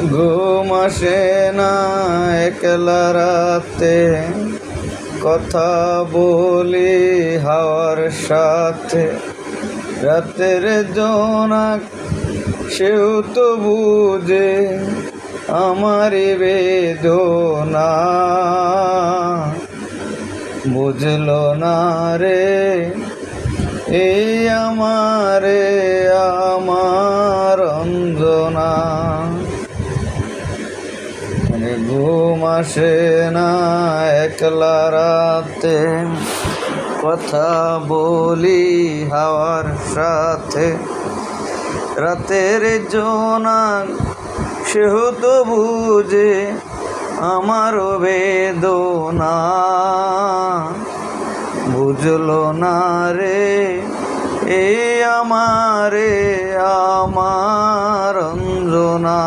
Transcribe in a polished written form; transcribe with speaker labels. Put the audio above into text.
Speaker 1: ঘুম আসে না একলা রাতে, কথা বলি হাওয়ার সাথে। রাতের জোনাক সেও তো বুঝে আমারই বেদনা, বুঝলো না রে এই আমার অঞ্জনা। ঘুম আসে না একলা রাতে, কথা বলি হাওয়ার সাথে। রাতের জোনাক সেও তো বুঝে আমারও বেদনা, বুঝলো না রে এই আমার অঞ্জনা।